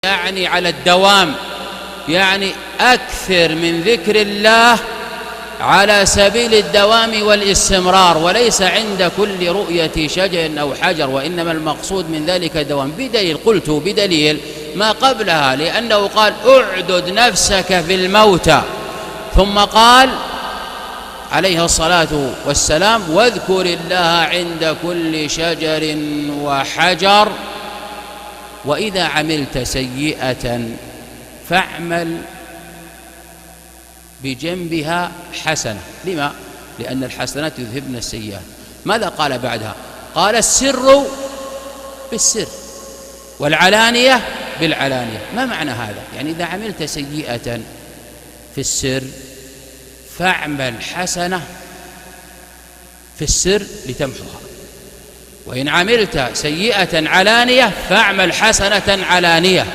يعني على الدوام، يعني أكثر من ذكر الله على سبيل الدوام والاستمرار، وليس عند كل رؤية شجر أو حجر، وإنما المقصود من ذلك الدوام. بدليل، قلت بدليل ما قبلها، لأنه قال أعدد نفسك في الموتى، ثم قال عليه الصلاة والسلام واذكر الله عند كل شجر وحجر، وإذا عملت سيئة فاعمل بجنبها حسنة. لما؟ لأن الحسنات يذهبن السيئات. ماذا قال بعدها؟ قال السر بالسر والعلانية بالعلانية. ما معنى هذا؟ يعني إذا عملت سيئة في السر فاعمل حسنة في السر لتمحوها، وإن عملت سيئة علانية فاعمل حسنة علانية.